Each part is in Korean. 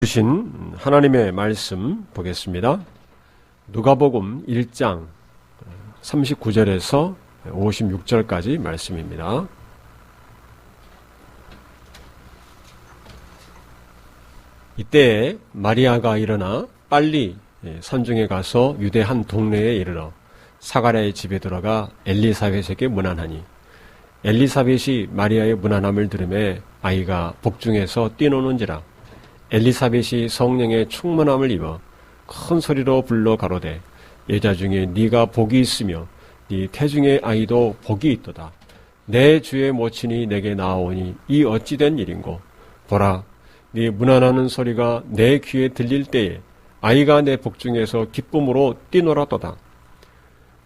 주신 하나님의 말씀 보겠습니다. 누가복음 1장 39절에서 56절까지 말씀입니다. 이때에 마리아가 일어나 빨리 산중에 가서 유대 한 동네에 이르러 사가랴의 집에 들어가 엘리사벳에게 문안하니 엘리사벳이 마리아의 문안함을 들으매 아이가 복중에서 뛰노는지라. 엘리사벳이 성령의 충만함을 입어 큰 소리로 불러 가로되 여자 중에 네가 복이 있으며 네 태중의 아이도 복이 있도다. 내 주의 모친이 내게 나아오니 이 어찌된 일인고. 보라, 네 문안하는 소리가 내 귀에 들릴 때에 아이가 내 복중에서 기쁨으로 뛰놀았도다.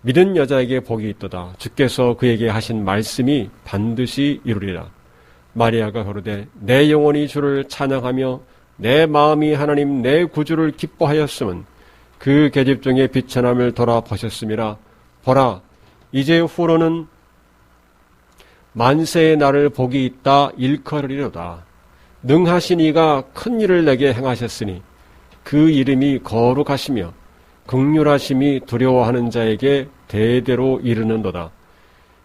믿은 여자에게 복이 있도다. 주께서 그에게 하신 말씀이 반드시 이루리라. 마리아가 가로되 내 영혼이 주를 찬양하며 내 마음이 하나님 내 구주를 기뻐하였음은 그 계집 중에 비천함을 돌아보셨음이라. 보라, 이제 후로는 만세의 나를 복이 있다 일컬으리로다. 능하신 이가 큰 일을 내게 행하셨으니 그 이름이 거룩하시며 긍휼하심이 두려워하는 자에게 대대로 이르는도다.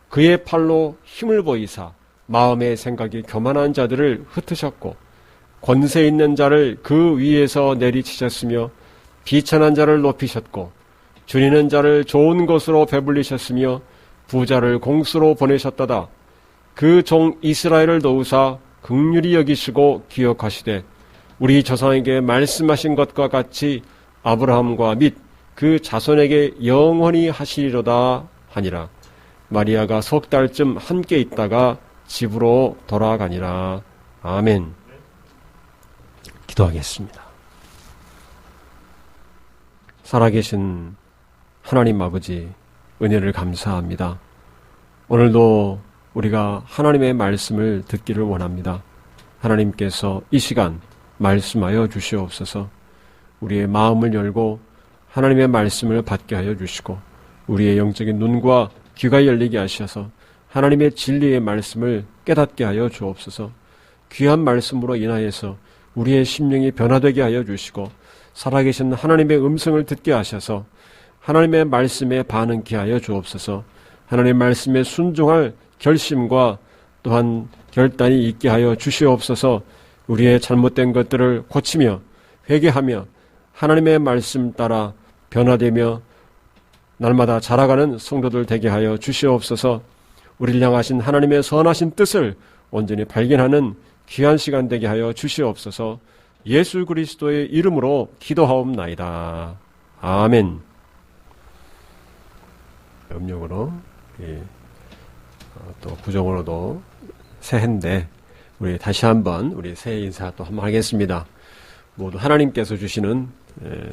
그의 팔로 힘을 보이사 마음의 생각이 교만한 자들을 흩으셨고 권세 있는 자를 그 위에서 내리치셨으며 비천한 자를 높이셨고 줄이는 자를 좋은 것으로 배불리셨으며 부자를 공수로 보내셨도다. 그 종 이스라엘을 도우사 긍휼히 여기시고 기억하시되 우리 조상에게 말씀하신 것과 같이 아브라함과 및 그 자손에게 영원히 하시리로다 하니라. 마리아가 석 달쯤 함께 있다가 집으로 돌아가니라. 아멘. 기도하겠습니다. 살아계신 하나님 아버지, 은혜를 감사합니다. 오늘도 우리가 하나님의 말씀을 듣기를 원합니다. 하나님께서 이 시간 말씀하여 주시옵소서. 우리의 마음을 열고 하나님의 말씀을 받게 하여 주시고 우리의 영적인 눈과 귀가 열리게 하셔서 하나님의 진리의 말씀을 깨닫게 하여 주옵소서. 귀한 말씀으로 인하여서 우리의 심령이 변화되게 하여 주시고 살아계신 하나님의 음성을 듣게 하셔서 하나님의 말씀에 반응케 하여 주옵소서. 하나님의 말씀에 순종할 결심과 또한 결단이 있게 하여 주시옵소서. 우리의 잘못된 것들을 고치며 회개하며 하나님의 말씀 따라 변화되며 날마다 자라가는 성도들 되게 하여 주시옵소서. 우리를 향하신 하나님의 선하신 뜻을 온전히 발견하는 귀한 시간 되게 하여 주시옵소서. 예수 그리스도의 이름으로 기도하옵나이다. 아멘. 음력으로 또 부정으로도 새해인데 우리 다시 한번 우리 새해 인사 또 한번 하겠습니다. 모두 하나님께서 주시는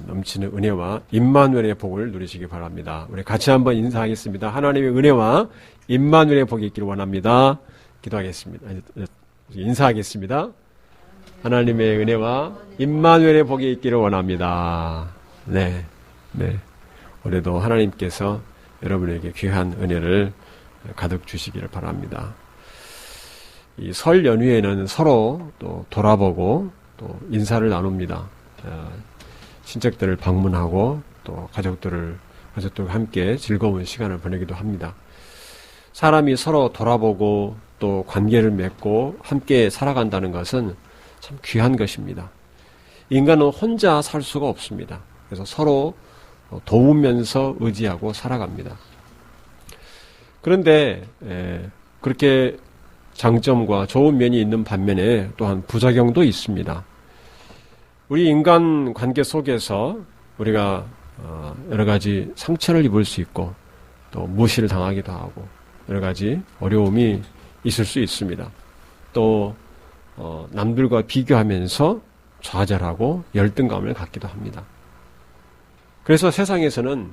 넘치는 은혜와 임마누엘의 복을 누리시기 바랍니다. 우리 같이 한번 인사하겠습니다. 하나님의 은혜와 임마누엘의 복이 있기를 원합니다. 기도하겠습니다. 인사하겠습니다. 하나님의 은혜와 임마누엘의 복이 있기를 원합니다. 네. 올해도 하나님께서 여러분에게 귀한 은혜를 가득 주시기를 바랍니다. 이 설 연휴에는 서로 또 돌아보고 또 인사를 나눕니다. 친척들을 방문하고 또 가족들과 함께 즐거운 시간을 보내기도 합니다. 사람이 서로 돌아보고 또 관계를 맺고 함께 살아간다는 것은 참 귀한 것입니다. 인간은 혼자 살 수가 없습니다. 그래서 서로 도우면서 의지하고 살아갑니다. 그런데 그렇게 장점과 좋은 면이 있는 반면에 또한 부작용도 있습니다. 우리 인간 관계 속에서 우리가 여러 가지 상처를 입을 수 있고 또 무시를 당하기도 하고 여러 가지 어려움이 있을 수 있습니다. 또 남들과 비교하면서 좌절하고 열등감을 갖기도 합니다. 그래서 세상에서는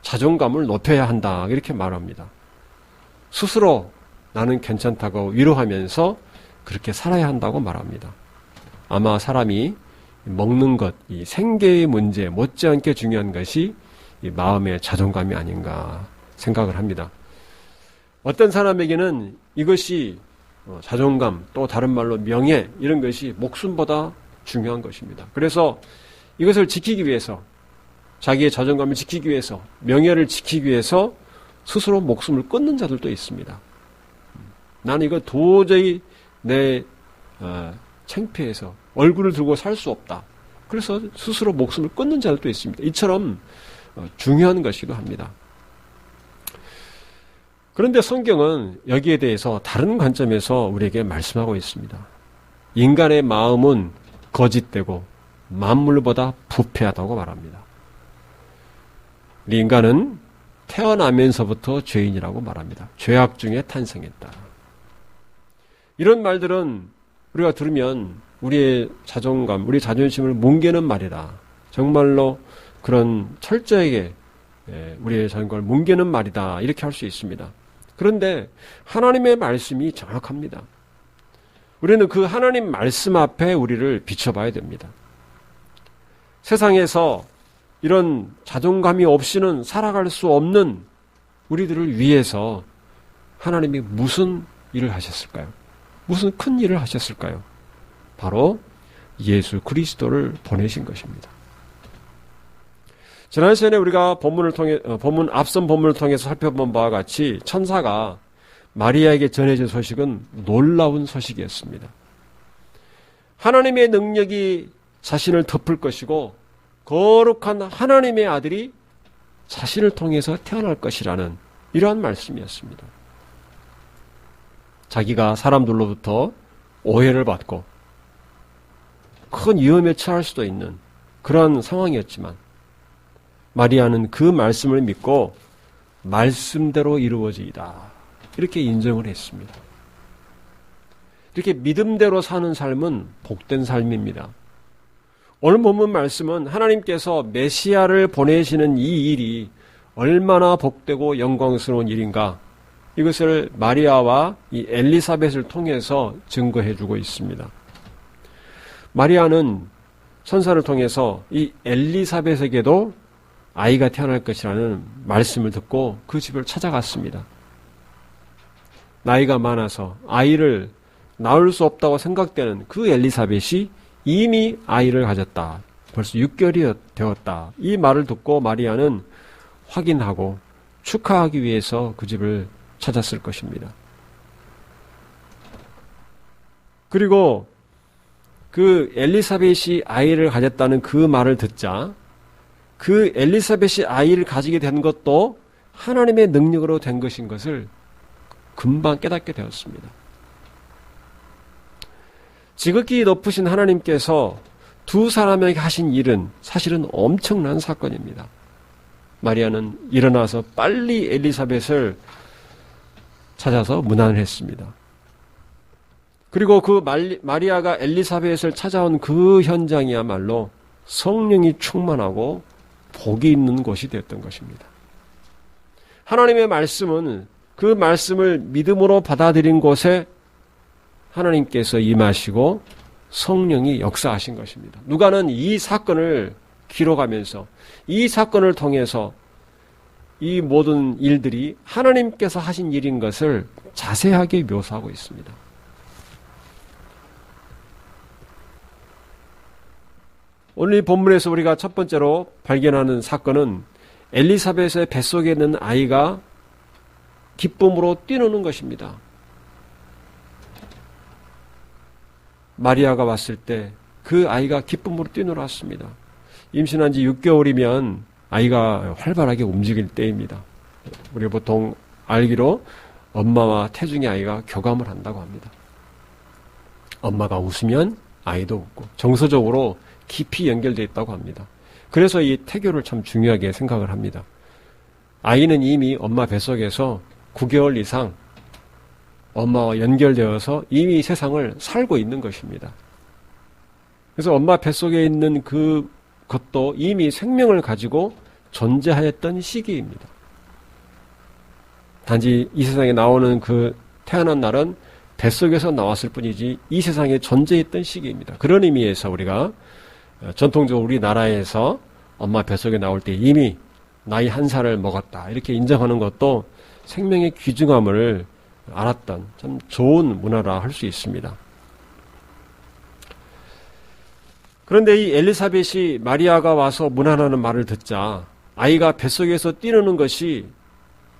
자존감을 높여야 한다 이렇게 말합니다. 스스로 나는 괜찮다고 위로하면서 그렇게 살아야 한다고 말합니다. 아마 사람이 먹는 것, 이 생계의 문제 못지않게 중요한 것이 이 마음의 자존감이 아닌가 생각을 합니다. 어떤 사람에게는 이것이 자존감, 또 다른 말로 명예 이런 것이 목숨보다 중요한 것입니다. 그래서 이것을 지키기 위해서, 자기의 자존감을 지키기 위해서, 명예를 지키기 위해서 스스로 목숨을 끊는 자들도 있습니다. 나는 이거 도저히 내 창피해서 얼굴을 들고 살 수 없다. 그래서 스스로 목숨을 끊는 자들도 있습니다. 이처럼 중요한 것이기도 합니다. 그런데 성경은 여기에 대해서 다른 관점에서 우리에게 말씀하고 있습니다. 인간의 마음은 거짓되고 만물보다 부패하다고 말합니다. 인간은 태어나면서부터 죄인이라고 말합니다. 죄악 중에 탄생했다. 이런 말들은 우리가 들으면 우리의 자존감, 우리 자존심을 뭉개는 말이다. 정말로 그런 철저하게 우리의 자존감을 뭉개는 말이다. 이렇게 할 수 있습니다. 그런데 하나님의 말씀이 정확합니다. 우리는 그 하나님 말씀 앞에 우리를 비춰봐야 됩니다. 세상에서 이런 자존감이 없이는 살아갈 수 없는 우리들을 위해서 하나님이 무슨 일을 하셨을까요? 무슨 큰 일을 하셨을까요? 바로 예수 그리스도를 보내신 것입니다. 지난 시간에 우리가 앞선 본문을 통해서 살펴본 바와 같이 천사가 마리아에게 전해진 소식은 놀라운 소식이었습니다. 하나님의 능력이 자신을 덮을 것이고 거룩한 하나님의 아들이 자신을 통해서 태어날 것이라는 이러한 말씀이었습니다. 자기가 사람들로부터 오해를 받고 큰 위험에 처할 수도 있는 그런 상황이었지만 마리아는 그 말씀을 믿고 말씀대로 이루어지이다. 이렇게 인정을 했습니다. 이렇게 믿음대로 사는 삶은 복된 삶입니다. 오늘 본문 말씀은 하나님께서 메시아를 보내시는 이 일이 얼마나 복되고 영광스러운 일인가, 이것을 마리아와 이 엘리사벳을 통해서 증거해 주고 있습니다. 마리아는 천사를 통해서 이 엘리사벳에게도 아이가 태어날 것이라는 말씀을 듣고 그 집을 찾아갔습니다. 나이가 많아서 아이를 낳을 수 없다고 생각되는 그 엘리사벳이 이미 아이를 가졌다. 벌써 6개월이 되었다. 이 말을 듣고 마리아는 확인하고 축하하기 위해서 그 집을 찾았을 것입니다. 그리고 그 엘리사벳이 아이를 가졌다는 그 말을 듣자 그 엘리사벳이 아이를 가지게 된 것도 하나님의 능력으로 된 것인 것을 금방 깨닫게 되었습니다. 지극히 높으신 하나님께서 두 사람에게 하신 일은 사실은 엄청난 사건입니다. 마리아는 일어나서 빨리 엘리사벳을 찾아서 문안을 했습니다. 그리고 그 마리아가 엘리사벳을 찾아온 그 현장이야말로 성령이 충만하고 복이 있는 곳이 되었던 것입니다. 하나님의 말씀은 그 말씀을 믿음으로 받아들인 곳에 하나님께서 임하시고 성령이 역사하신 것입니다. 누가는 이 사건을 기록하면서 이 사건을 통해서 이 모든 일들이 하나님께서 하신 일인 것을 자세하게 묘사하고 있습니다. 오늘 이 본문에서 우리가 첫 번째로 발견하는 사건은 엘리사벳의 뱃속에 있는 아이가 기쁨으로 뛰노는 것입니다. 마리아가 왔을 때 그 아이가 기쁨으로 뛰놀았습니다. 임신한 지 6개월이면 아이가 활발하게 움직일 때입니다. 우리가 보통 알기로 엄마와 태중의 아이가 교감을 한다고 합니다. 엄마가 웃으면 아이도 웃고 정서적으로 깊이 연결되어 있다고 합니다. 그래서 이 태교를 참 중요하게 생각을 합니다. 아이는 이미 엄마 뱃속에서 9개월 이상 엄마와 연결되어서 이미 세상을 살고 있는 것입니다. 그래서 엄마 뱃속에 있는 그것도 이미 생명을 가지고 존재하였던 시기입니다. 단지 이 세상에 나오는 그 태어난 날은 뱃속에서 나왔을 뿐이지 이 세상에 존재했던 시기입니다. 그런 의미에서 우리가 전통적으로 우리나라에서 엄마 뱃속에 나올 때 이미 나이 1살을 먹었다 이렇게 인정하는 것도 생명의 귀중함을 알았던 참 좋은 문화라 할 수 있습니다. 그런데 이 엘리사벳이 마리아가 와서 문안하는 말을 듣자 아이가 뱃속에서 뛰노는 것이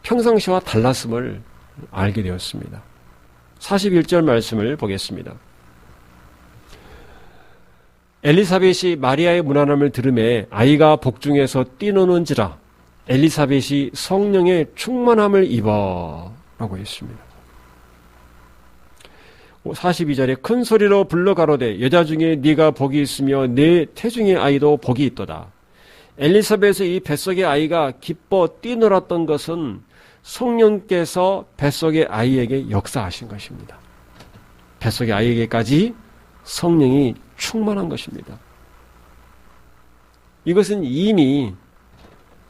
평상시와 달랐음을 알게 되었습니다. 41절 말씀을 보겠습니다. 엘리사벳이 마리아의 문안함을 들으매 아이가 복중에서 뛰노는지라 엘리사벳이 성령의 충만함을 입어 라고 했습니다. 42절에 큰 소리로 불러 가로되 여자 중에 네가 복이 있으며 내 태중의 아이도 복이 있도다. 엘리사벳의 이 뱃속의 아이가 기뻐 뛰놀았던 것은 성령께서 뱃속의 아이에게 역사하신 것입니다. 뱃속의 아이에게까지 성령이 충만한 것입니다. 이것은 이미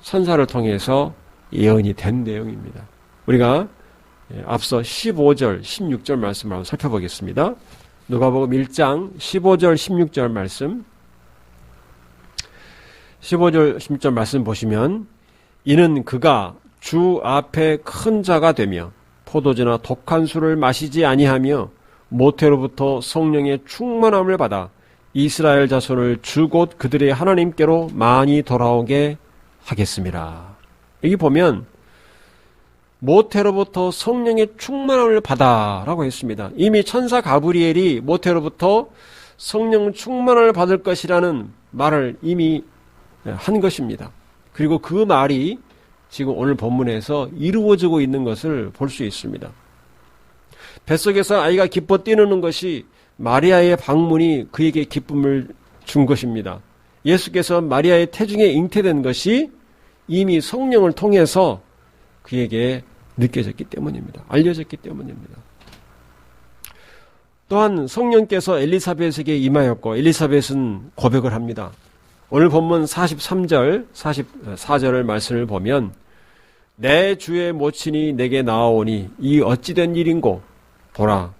선사를 통해서 예언이 된 내용입니다. 우리가 앞서 15절, 16절 말씀을 한번 살펴보겠습니다. 누가복음 1장 15절, 16절 말씀. 15절, 16절 말씀 보시면 이는 그가 주 앞에 큰 자가 되며 포도주나 독한 술을 마시지 아니하며 모태로부터 성령의 충만함을 받아 이스라엘 자손을 주 곧 그들의 하나님께로 많이 돌아오게 하겠습니다. 여기 보면 모태로부터 성령의 충만함을 받아라고 했습니다. 이미 천사 가브리엘이 모태로부터 성령 충만함을 받을 것이라는 말을 이미 한 것입니다. 그리고 그 말이 지금 오늘 본문에서 이루어지고 있는 것을 볼 수 있습니다. 뱃속에서 아이가 기뻐 뛰노는 것이 마리아의 방문이 그에게 기쁨을 준 것입니다. 예수께서 마리아의 태중에 잉태된 것이 이미 성령을 통해서 그에게 느껴졌기 때문입니다. 알려졌기 때문입니다. 또한 성령께서 엘리사벳에게 임하였고 엘리사벳은 고백을 합니다. 오늘 본문 43절, 44절의 말씀을 보면 내 주의 모친이 내게 나아오니 이 어찌된 일인고 보라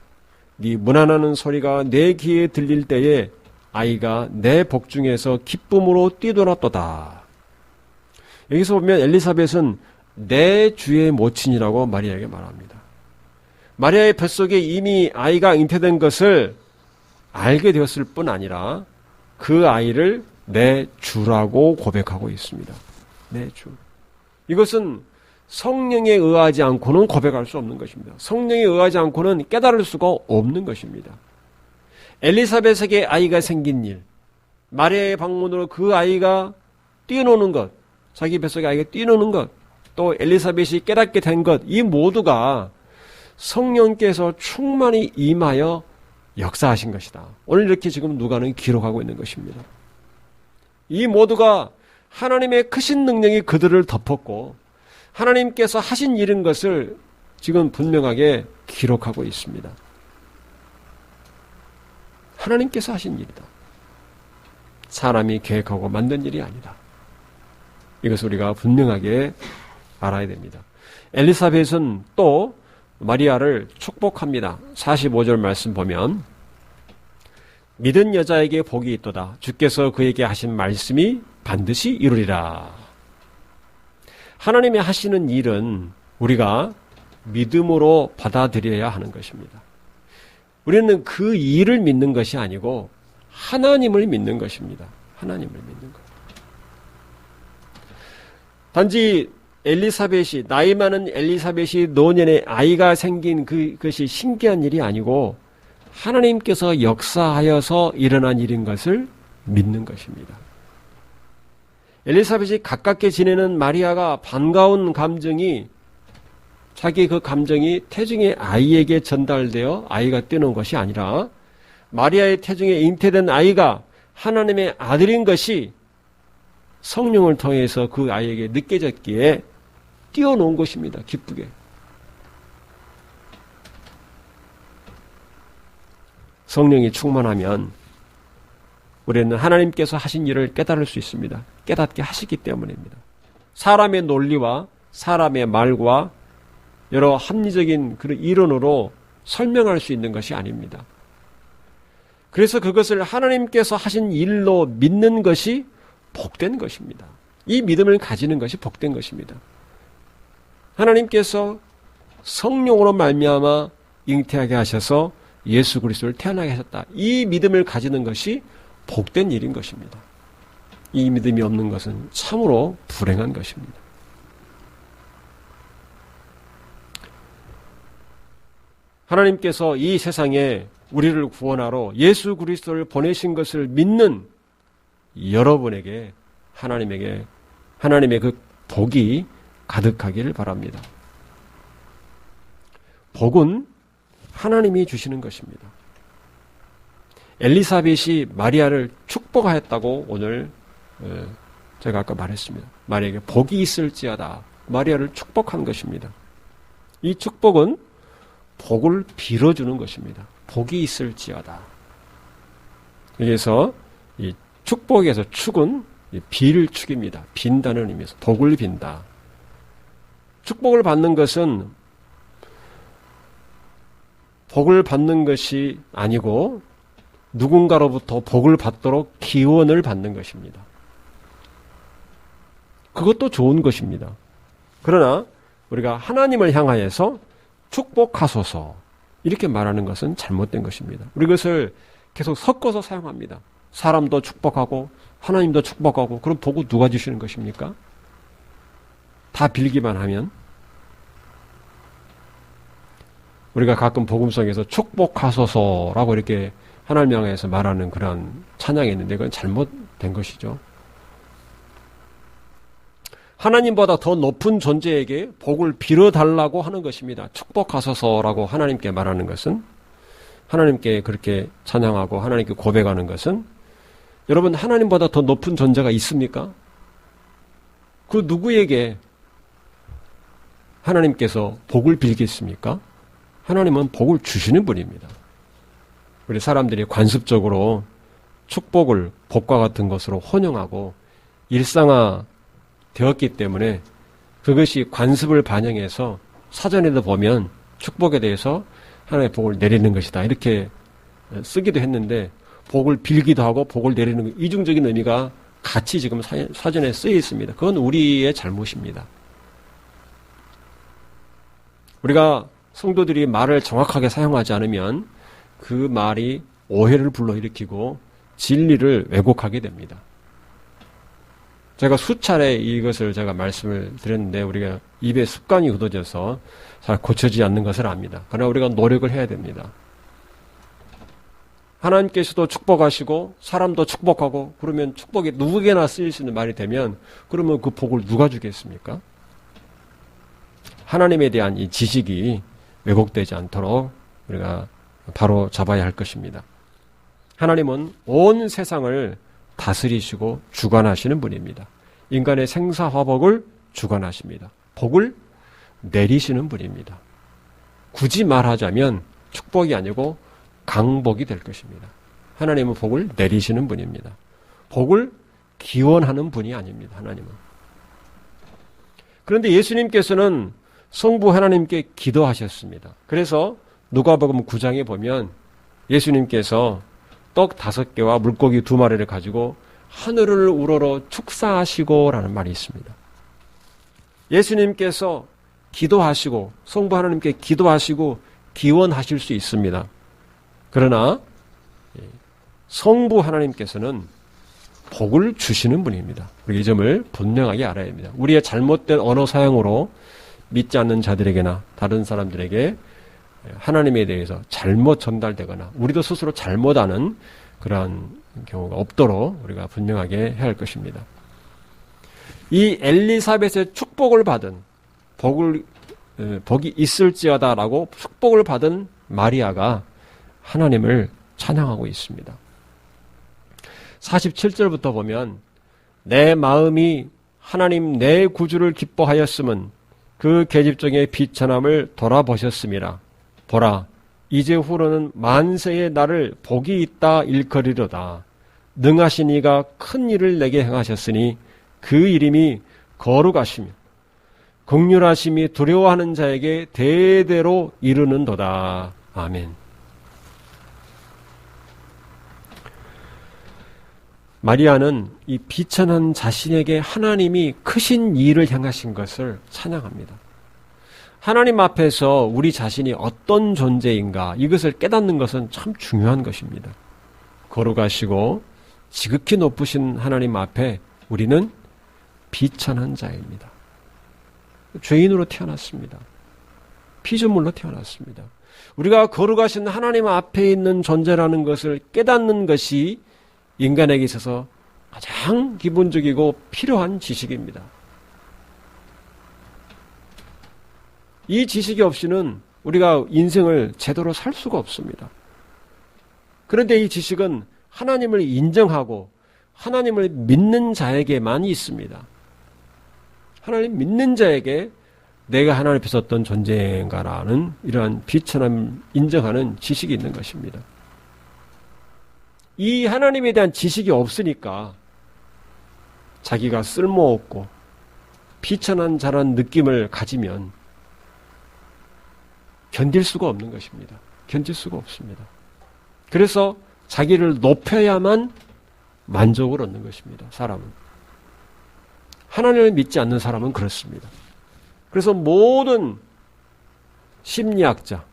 네 문안하는 소리가 내 귀에 들릴 때에 아이가 내 복중에서 기쁨으로 뛰돌았도다. 여기서 보면 엘리사벳은 내 주의 모친이라고 마리아에게 말합니다. 마리아의 뱃속에 이미 아이가 잉태된 것을 알게 되었을 뿐 아니라 그 아이를 내 주라고 고백하고 있습니다. 내 주. 이것은 성령에 의하지 않고는 고백할 수 없는 것입니다. 성령에 의하지 않고는 깨달을 수가 없는 것입니다. 엘리사벳에게 아이가 생긴 일, 마리아의 방문으로 그 아이가 뛰노는 것, 자기 뱃속에 아이가 뛰노는 것, 또 엘리사벳이 깨닫게 된 것, 이 모두가 성령께서 충만히 임하여 역사하신 것이다. 오늘 이렇게 지금 누가는 기록하고 있는 것입니다. 이 모두가 하나님의 크신 능력이 그들을 덮었고 하나님께서 하신 일인 것을 지금 분명하게 기록하고 있습니다. 하나님께서 하신 일이다. 사람이 계획하고 만든 일이 아니다. 이것을 우리가 분명하게 알아야 됩니다. 엘리사벳은 또 마리아를 축복합니다. 45절 말씀 보면 믿은 여자에게 복이 있도다. 주께서 그에게 하신 말씀이 반드시 이루리라. 하나님이 하시는 일은 우리가 믿음으로 받아들여야 하는 것입니다. 우리는 그 일을 믿는 것이 아니고 하나님을 믿는 것입니다. 하나님을 믿는 것. 단지 엘리사벳이, 나이 많은 엘리사벳이 노년에 아이가 생긴 그것이 신기한 일이 아니고 하나님께서 역사하여서 일어난 일인 것을 믿는 것입니다. 엘리사벳이 가깝게 지내는 마리아가 반가운 감정이 자기 그 감정이 태중의 아이에게 전달되어 아이가 뛰는 것이 아니라 마리아의 태중에 잉태된 아이가 하나님의 아들인 것이 성령을 통해서 그 아이에게 느껴졌기에 뛰어놓은 것입니다. 기쁘게. 성령이 충만하면 우리는 하나님께서 하신 일을 깨달을 수 있습니다. 깨닫게 하시기 때문입니다. 사람의 논리와 사람의 말과 여러 합리적인 그런 이론으로 설명할 수 있는 것이 아닙니다. 그래서 그것을 하나님께서 하신 일로 믿는 것이 복된 것입니다. 이 믿음을 가지는 것이 복된 것입니다. 하나님께서 성령으로 말미암아 잉태하게 하셔서 예수 그리스도를 태어나게 하셨다. 이 믿음을 가지는 것이 복된 일인 것입니다. 이 믿음이 없는 것은 참으로 불행한 것입니다. 하나님께서 이 세상에 우리를 구원하러 예수 그리스도를 보내신 것을 믿는 여러분에게 하나님의 그 복이 가득하기를 바랍니다. 복은 하나님이 주시는 것입니다. 엘리사벳이 마리아를 축복하였다고 오늘 제가 아까 말했습니다. 마리아에게 복이 있을지어다. 마리아를 축복한 것입니다. 이 축복은 복을 빌어주는 것입니다. 복이 있을지어다. 여기서 이 축복에서 축은 빌 축입니다. 빈다는 의미에서 복을 빈다. 축복을 받는 것은 복을 받는 것이 아니고 누군가로부터 복을 받도록 기원을 받는 것입니다. 그것도 좋은 것입니다. 그러나 우리가 하나님을 향하여서 축복하소서 이렇게 말하는 것은 잘못된 것입니다. 우리 그것을 계속 섞어서 사용합니다. 사람도 축복하고 하나님도 축복하고 그럼 복을 누가 주시는 것입니까? 다 빌기만 하면 우리가 가끔 복음성에서 축복하소서라고 이렇게 하나님 향해서 말하는 그런 찬양이 있는데 그건 잘못된 것이죠. 하나님보다 더 높은 존재에게 복을 빌어달라고 하는 것입니다. 축복하소서라고 하나님께 말하는 것은, 하나님께 그렇게 찬양하고 하나님께 고백하는 것은, 여러분 하나님보다 더 높은 존재가 있습니까? 그 누구에게 하나님께서 복을 빌겠습니까? 하나님은 복을 주시는 분입니다. 우리 사람들이 관습적으로 축복을 복과 같은 것으로 혼용하고 일상화 되었기 때문에 그것이 관습을 반영해서 사전에도 보면 축복에 대해서 하나님의 복을 내리는 것이다 이렇게 쓰기도 했는데 복을 빌기도 하고 복을 내리는 이중적인 의미가 같이 지금 사전에 쓰여 있습니다. 그건 우리의 잘못입니다. 우리가 성도들이 말을 정확하게 사용하지 않으면 그 말이 오해를 불러일으키고 진리를 왜곡하게 됩니다. 제가 수차례 이것을 제가 말씀을 드렸는데 우리가 입에 습관이 굳어져서 잘 고쳐지지 않는 것을 압니다. 그러나 우리가 노력을 해야 됩니다. 하나님께서도 축복하시고 사람도 축복하고 그러면 축복이 누구에게나 쓰일 수 있는 말이 되면 그러면 그 복을 누가 주겠습니까? 하나님에 대한 이 지식이 왜곡되지 않도록 우리가 바로 잡아야 할 것입니다. 하나님은 온 세상을 다스리시고 주관하시는 분입니다. 인간의 생사화복을 주관하십니다. 복을 내리시는 분입니다. 굳이 말하자면 축복이 아니고 강복이 될 것입니다. 하나님은 복을 내리시는 분입니다. 복을 기원하는 분이 아닙니다. 하나님은. 그런데 예수님께서는 성부 하나님께 기도하셨습니다. 그래서 누가복음 9장에 보면 예수님께서 떡 5개와 물고기 2마리를 가지고 하늘을 우러러 축사하시고 라는 말이 있습니다. 예수님께서 기도하시고 성부 하나님께 기도하시고 기원하실 수 있습니다. 그러나 성부 하나님께서는 복을 주시는 분입니다. 우리 이 점을 분명하게 알아야 합니다. 우리의 잘못된 언어 사용으로 믿지 않는 자들에게나 다른 사람들에게 하나님에 대해서 잘못 전달되거나 우리도 스스로 잘못하는 그러한 경우가 없도록 우리가 분명하게 해야 할 것입니다. 이 엘리사벳의 축복을 받은 복이 있을지어다라고 축복을 받은 마리아가 하나님을 찬양하고 있습니다. 47절부터 보면 내 마음이 하나님 내 구주를 기뻐하였음은 그 계집종의 비천함을 돌아보셨음이라. 보라, 이제 후로는 만세의 나를 복이 있다 일컬이로다. 능하신 이가 큰 일을 내게 행하셨으니 그 이름이 거룩하시며 긍휼하심이 두려워하는 자에게 대대로 이르는도다. 아멘. 마리아는 이 비천한 자신에게 하나님이 크신 일을 행하신 것을 찬양합니다. 하나님 앞에서 우리 자신이 어떤 존재인가 이것을 깨닫는 것은 참 중요한 것입니다. 거룩하시고 지극히 높으신 하나님 앞에 우리는 비천한 자입니다. 죄인으로 태어났습니다. 피조물로 태어났습니다. 우리가 거룩하신 하나님 앞에 있는 존재라는 것을 깨닫는 것이 인간에게 있어서 가장 기본적이고 필요한 지식입니다. 이 지식이 없이는 우리가 인생을 제대로 살 수가 없습니다. 그런데 이 지식은 하나님을 인정하고 하나님을 믿는 자에게만 있습니다. 하나님 믿는 자에게 내가 하나님 앞에서 어떤 존재인가라는 이러한 비천함을 인정하는 지식이 있는 것입니다. 이 하나님에 대한 지식이 없으니까 자기가 쓸모없고 비천한 자라는 느낌을 가지면 견딜 수가 없는 것입니다. 견딜 수가 없습니다. 그래서 자기를 높여야만 만족을 얻는 것입니다. 사람은. 하나님을 믿지 않는 사람은 그렇습니다. 그래서 모든 심리학자,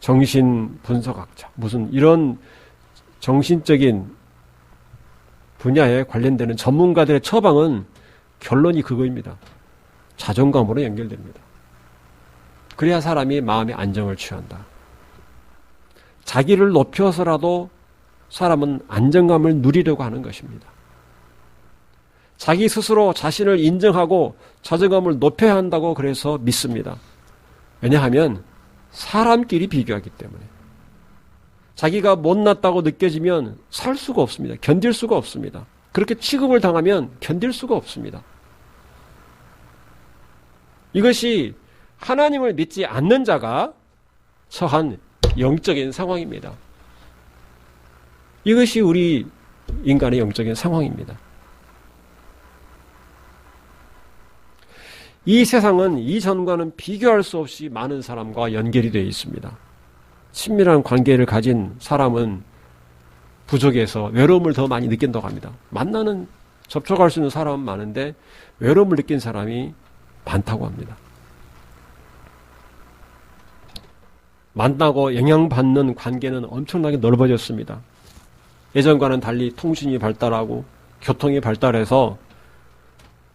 정신분석학자, 무슨 이런 정신적인 분야에 관련되는 전문가들의 처방은 결론이 그거입니다. 자존감으로 연결됩니다. 그래야 사람이 마음의 안정을 취한다. 자기를 높여서라도 사람은 안정감을 누리려고 하는 것입니다. 자기 스스로 자신을 인정하고 자존감을 높여야 한다고 그래서 믿습니다. 왜냐하면 사람끼리 비교하기 때문에. 자기가 못났다고 느껴지면 살 수가 없습니다. 견딜 수가 없습니다. 그렇게 취급을 당하면 견딜 수가 없습니다. 이것이 하나님을 믿지 않는 자가 처한 영적인 상황입니다. 이것이 우리 인간의 영적인 상황입니다. 이 세상은 이전과는 비교할 수 없이 많은 사람과 연결이 되어 있습니다. 친밀한 관계를 가진 사람은 부족해서 외로움을 더 많이 느낀다고 합니다. 만나는, 접촉할 수 있는 사람은 많은데 외로움을 느낀 사람이 많다고 합니다. 만나고 영향받는 관계는 엄청나게 넓어졌습니다. 예전과는 달리 통신이 발달하고 교통이 발달해서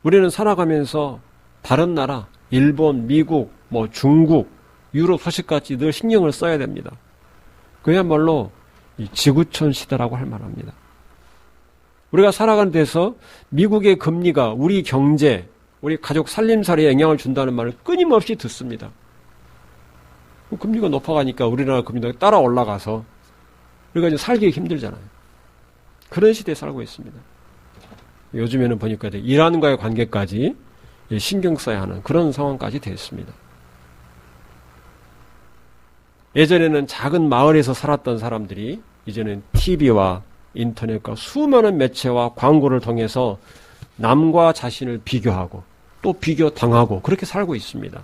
우리는 살아가면서 다른 나라, 일본, 미국, 중국, 유럽 소식까지 늘 신경을 써야 됩니다. 그야말로 지구촌 시대라고 할 만합니다. 우리가 살아가는 데서 미국의 금리가 우리 경제, 우리 가족 살림살이에 영향을 준다는 말을 끊임없이 듣습니다. 금리가 높아가니까 우리나라 금리가 따라 올라가서 우리가 이제 살기 힘들잖아요. 그런 시대에 살고 있습니다. 요즘에는 보니까 이란과의 관계까지 신경 써야 하는 그런 상황까지 됐습니다. 예전에는 작은 마을에서 살았던 사람들이 이제는 TV와 인터넷과 수많은 매체와 광고를 통해서 남과 자신을 비교하고 또 비교당하고 그렇게 살고 있습니다.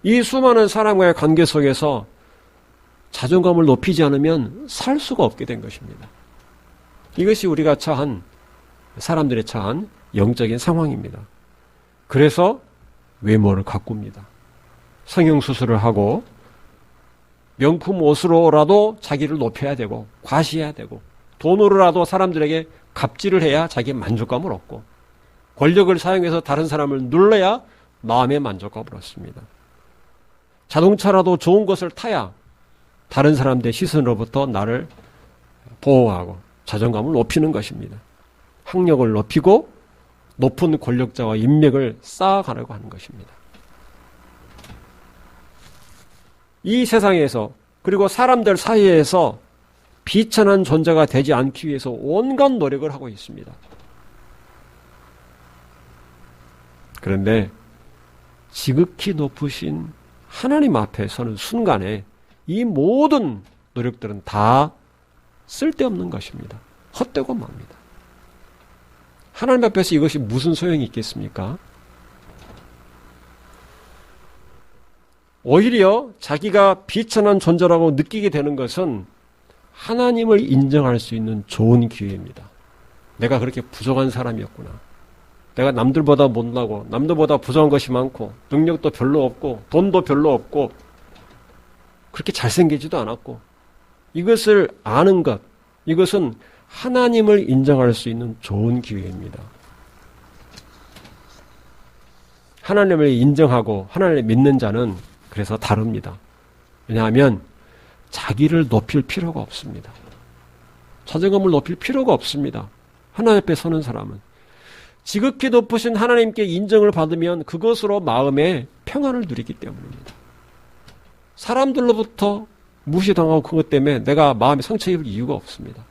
이 수많은 사람과의 관계 속에서 자존감을 높이지 않으면 살 수가 없게 된 것입니다. 이것이 우리가 처한, 사람들의 처한 영적인 상황입니다. 그래서 외모를 가꿉니다. 성형수술을 하고 명품 옷으로라도 자기를 높여야 되고 과시해야 되고 돈으로라도 사람들에게 갑질을 해야 자기의 만족감을 얻고 권력을 사용해서 다른 사람을 눌러야 마음의 만족감을 얻습니다. 자동차라도 좋은 것을 타야 다른 사람들의 시선으로부터 나를 보호하고 자존감을 높이는 것입니다. 학력을 높이고 높은 권력자와 인맥을 쌓아가려고 하는 것입니다. 이 세상에서 그리고 사람들 사이에서 비천한 존재가 되지 않기 위해서 온갖 노력을 하고 있습니다. 그런데 지극히 높으신 하나님 앞에 서는 순간에 이 모든 노력들은 다 쓸데없는 것입니다. 헛되고 맙니다. 하나님 앞에서 이것이 무슨 소용이 있겠습니까? 오히려 자기가 비천한 존재라고 느끼게 되는 것은 하나님을 인정할 수 있는 좋은 기회입니다. 내가 그렇게 부족한 사람이었구나. 내가 남들보다 못나고 남들보다 부족한 것이 많고 능력도 별로 없고 돈도 별로 없고 그렇게 잘생기지도 않았고 이것을 아는 것, 이것은 하나님을 인정할 수 있는 좋은 기회입니다. 하나님을 인정하고 하나님을 믿는 자는 그래서 다릅니다. 왜냐하면 자기를 높일 필요가 없습니다. 자존감을 높일 필요가 없습니다. 하나님 앞에 서는 사람은 지극히 높으신 하나님께 인정을 받으면 그것으로 마음에 평안을 누리기 때문입니다. 사람들로부터 무시당하고 그것 때문에 내가 마음에 상처 입을 이유가 없습니다.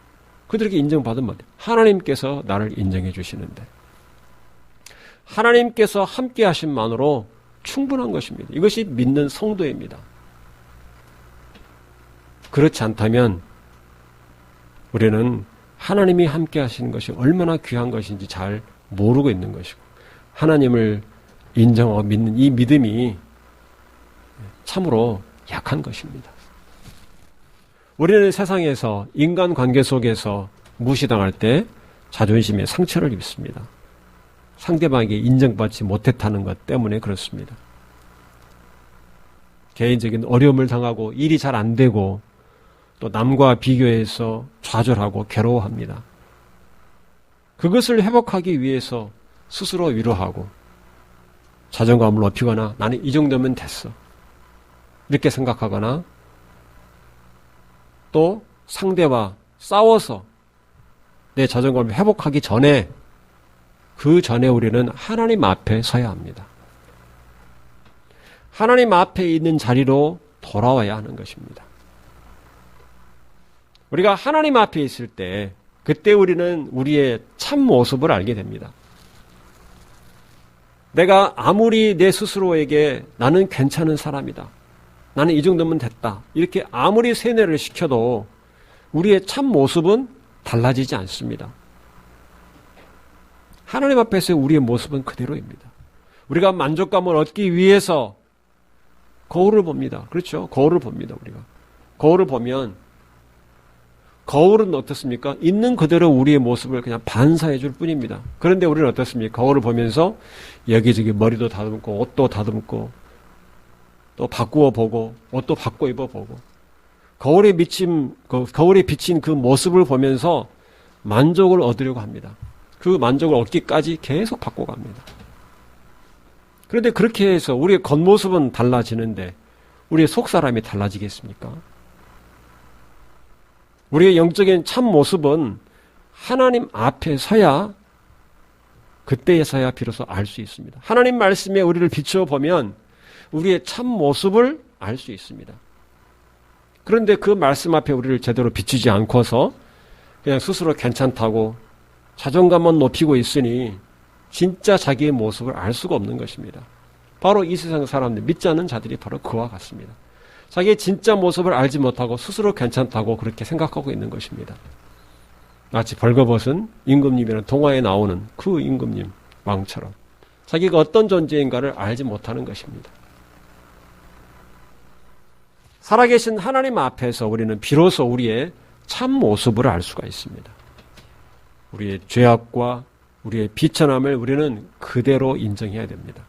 그들에게 인정받으면 하나님께서 나를 인정해 주시는데 하나님께서 함께 하심만으로 충분한 것입니다. 이것이 믿는 성도입니다. 그렇지 않다면 우리는 하나님이 함께 하시는 것이 얼마나 귀한 것인지 잘 모르고 있는 것이고 하나님을 인정하고 믿는 이 믿음이 참으로 약한 것입니다. 우리는 세상에서 인간관계 속에서 무시당할 때 자존심에 상처를 입습니다. 상대방에게 인정받지 못했다는 것 때문에 그렇습니다. 개인적인 어려움을 당하고 일이 잘 안 되고 또 남과 비교해서 좌절하고 괴로워합니다. 그것을 회복하기 위해서 스스로 위로하고 자존감을 높이거나 나는 이 정도면 됐어 이렇게 생각하거나 또 상대와 싸워서 내 자존감을 회복하기 전에 그 전에 우리는 하나님 앞에 서야 합니다. 하나님 앞에 있는 자리로 돌아와야 하는 것입니다. 우리가 하나님 앞에 있을 때 그때 우리는 우리의 참 모습을 알게 됩니다. 내가 아무리 내 스스로에게 나는 괜찮은 사람이다. 나는 이 정도면 됐다. 이렇게 아무리 세뇌를 시켜도 우리의 참 모습은 달라지지 않습니다. 하나님 앞에서 우리의 모습은 그대로입니다. 우리가 만족감을 얻기 위해서 거울을 봅니다. 그렇죠? 거울을 봅니다. 우리가. 거울을 보면 거울은 어떻습니까? 있는 그대로 우리의 모습을 그냥 반사해 줄 뿐입니다. 그런데 우리는 어떻습니까? 거울을 보면서 여기저기 머리도 다듬고 옷도 다듬고 또 바꾸어 보고 옷도 바꿔 입어 보고 거울에 비친 그 모습을 보면서 만족을 얻으려고 합니다. 그 만족을 얻기까지 계속 바꿔갑니다. 그런데 그렇게 해서 우리의 겉모습은 달라지는데 우리의 속사람이 달라지겠습니까? 우리의 영적인 참 모습은 하나님 앞에 서야 그때에서야 비로소 알 수 있습니다. 하나님 말씀에 우리를 비추어 보면 우리의 참 모습을 알 수 있습니다. 그런데 그 말씀 앞에 우리를 제대로 비추지 않고서 그냥 스스로 괜찮다고 자존감만 높이고 있으니 진짜 자기의 모습을 알 수가 없는 것입니다. 바로 이 세상 사람들, 믿지 않는 자들이 바로 그와 같습니다. 자기의 진짜 모습을 알지 못하고 스스로 괜찮다고 그렇게 생각하고 있는 것입니다. 마치 벌거벗은 임금님이라는 동화에 나오는 그 임금님 왕처럼 자기가 어떤 존재인가를 알지 못하는 것입니다. 살아계신 하나님 앞에서 우리는 비로소 우리의 참 모습을 알 수가 있습니다. 우리의 죄악과 우리의 비천함을 우리는 그대로 인정해야 됩니다.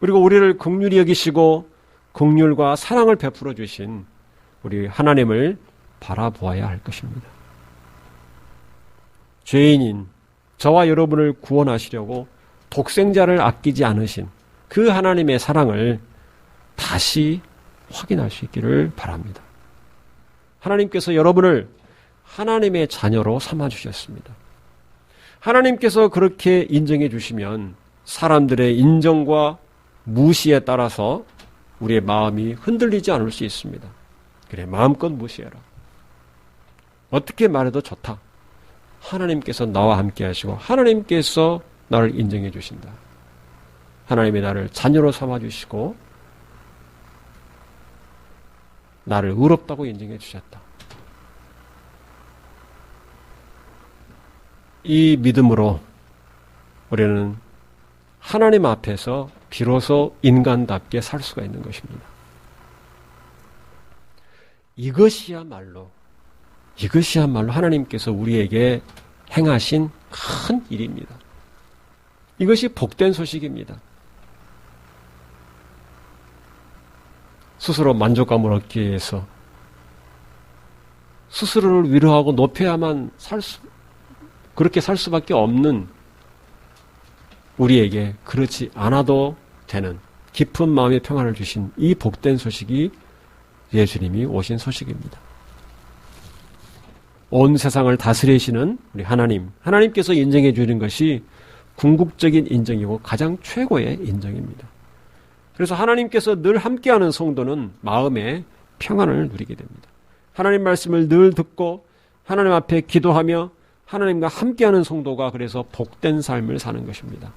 그리고 우리를 긍휼히 여기시고 긍휼과 사랑을 베풀어 주신 우리 하나님을 바라보아야 할 것입니다. 죄인인 저와 여러분을 구원하시려고 독생자를 아끼지 않으신 그 하나님의 사랑을 다시 확인할 수 있기를 바랍니다. 하나님께서 여러분을 하나님의 자녀로 삼아주셨습니다. 하나님께서 그렇게 인정해 주시면 사람들의 인정과 무시에 따라서 우리의 마음이 흔들리지 않을 수 있습니다. 그래, 마음껏 무시해라. 어떻게 말해도 좋다. 하나님께서 나와 함께 하시고 하나님께서 나를 인정해 주신다. 하나님이 나를 자녀로 삼아주시고 나를 의롭다고 인정해 주셨다. 이 믿음으로 우리는 하나님 앞에서 비로소 인간답게 살 수가 있는 것입니다. 이것이야말로 하나님께서 우리에게 행하신 큰 일입니다. 이것이 복된 소식입니다. 스스로 만족감을 얻기 위해서 스스로를 위로하고 높여야만 그렇게 살 수밖에 없는 우리에게 그렇지 않아도 되는 깊은 마음의 평안을 주신 이 복된 소식이 예수님이 오신 소식입니다. 온 세상을 다스리시는 우리 하나님께서 인정해 주는 것이 궁극적인 인정이고 가장 최고의 인정입니다. 그래서 하나님께서 늘 함께하는 성도는 마음의 평안을 누리게 됩니다. 하나님 말씀을 늘 듣고 하나님 앞에 기도하며 하나님과 함께하는 성도가 그래서 복된 삶을 사는 것입니다.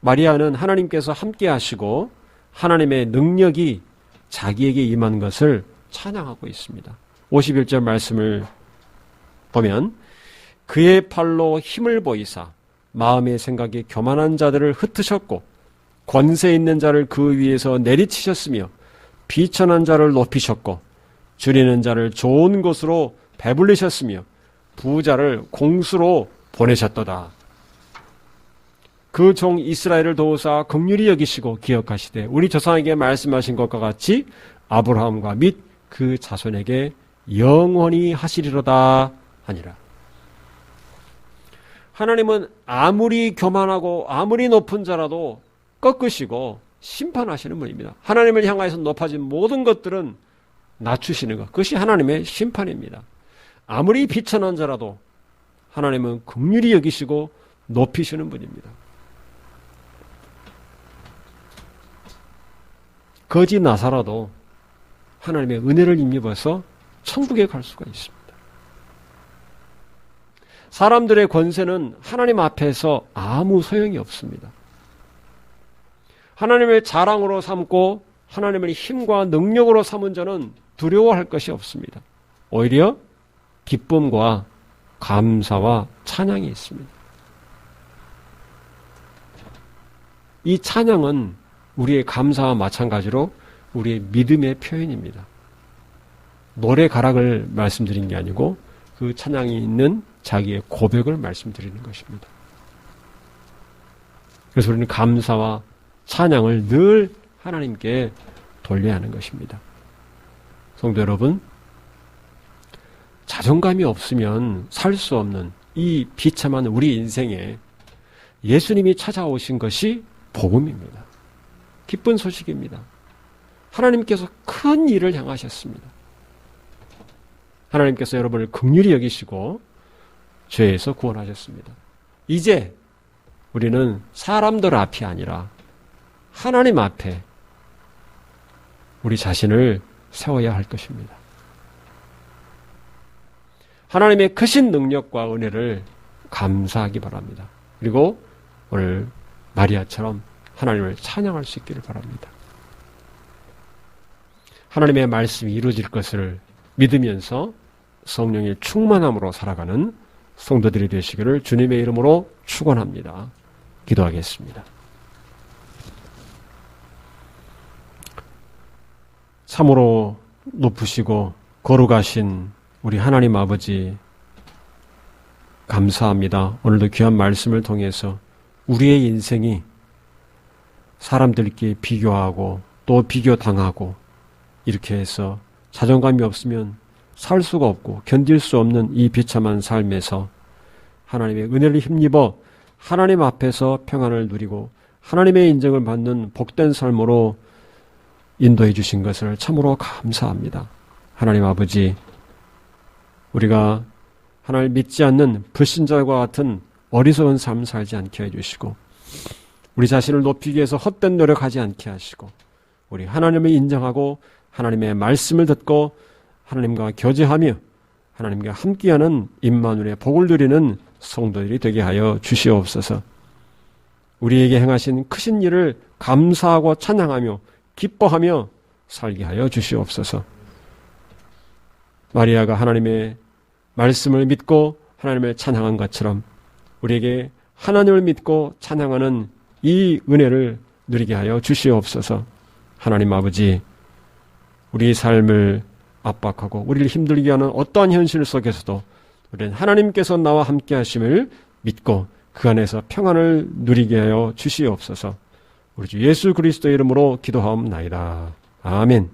마리아는 하나님께서 함께하시고 하나님의 능력이 자기에게 임한 것을 찬양하고 있습니다. 51절 말씀을 보면 그의 팔로 힘을 보이사 마음의 생각에 교만한 자들을 흩으셨고 권세 있는 자를 그 위에서 내리치셨으며 비천한 자를 높이셨고 줄이는 자를 좋은 곳으로 배불리셨으며 부자를 공수로 보내셨도다. 그 종 이스라엘을 도우사 긍휼히 여기시고 기억하시되 우리 조상에게 말씀하신 것과 같이 아브라함과 및 그 자손에게 영원히 하시리로다 하니라. 하나님은 아무리 교만하고 아무리 높은 자라도 꺾으시고 심판하시는 분입니다. 하나님을 향하여서 높아진 모든 것들은 낮추시는 것, 그것이 하나님의 심판입니다. 아무리 비천한 자라도 하나님은 긍휼히 여기시고 높이시는 분입니다. 거지 나사라도 하나님의 은혜를 힘입어서 천국에 갈 수가 있습니다. 사람들의 권세는 하나님 앞에서 아무 소용이 없습니다. 하나님을 자랑으로 삼고 하나님을 힘과 능력으로 삼은 자는 두려워할 것이 없습니다. 오히려 기쁨과 감사와 찬양이 있습니다. 이 찬양은 우리의 감사와 마찬가지로 우리의 믿음의 표현입니다. 노래 가락을 말씀드린 게 아니고 그 찬양이 있는 자기의 고백을 말씀드리는 것입니다. 그래서 우리는 감사와 찬양을 늘 하나님께 돌려야 하는 것입니다. 성도 여러분, 자존감이 없으면 살 수 없는 이 비참한 우리 인생에 예수님이 찾아오신 것이 복음입니다. 기쁜 소식입니다. 하나님께서 큰 일을 향하셨습니다. 하나님께서 여러분을 긍휼히 여기시고 죄에서 구원하셨습니다. 이제 우리는 사람들 앞이 아니라 하나님 앞에 우리 자신을 세워야 할 것입니다. 하나님의 크신 능력과 은혜를 감사하기 바랍니다. 그리고 오늘 마리아처럼 하나님을 찬양할 수 있기를 바랍니다. 하나님의 말씀이 이루어질 것을 믿으면서 성령의 충만함으로 살아가는 성도들이 되시기를 주님의 이름으로 축원합니다. 기도하겠습니다. 참으로 높으시고 거룩하신 우리 하나님 아버지 감사합니다. 오늘도 귀한 말씀을 통해서 우리의 인생이 사람들끼리 비교하고 또 비교당하고 이렇게 해서 자존감이 없으면 살 수가 없고 견딜 수 없는 이 비참한 삶에서 하나님의 은혜를 힘입어 하나님 앞에서 평안을 누리고 하나님의 인정을 받는 복된 삶으로 인도해 주신 것을 참으로 감사합니다. 하나님 아버지, 우리가 하나님을 믿지 않는 불신자와 같은 어리석은 삶 살지 않게 해주시고 우리 자신을 높이기 위해서 헛된 노력하지 않게 하시고 우리 하나님을 인정하고 하나님의 말씀을 듣고 하나님과 교제하며 하나님과 함께하는 임마누엘의 복을 누리는 성도들이 되게 하여 주시옵소서. 우리에게 행하신 크신 일을 감사하고 찬양하며 기뻐하며 살게 하여 주시옵소서. 마리아가 하나님의 말씀을 믿고 하나님을 찬양한 것처럼 우리에게 하나님을 믿고 찬양하는 이 은혜를 누리게 하여 주시옵소서. 하나님 아버지, 우리 삶을 압박하고 우리를 힘들게 하는 어떠한 현실 속에서도 우리는 하나님께서 나와 함께 하심을 믿고 그 안에서 평안을 누리게 하여 주시옵소서. 우리 주 예수 그리스도의 이름으로 기도하옵나이다. 아멘.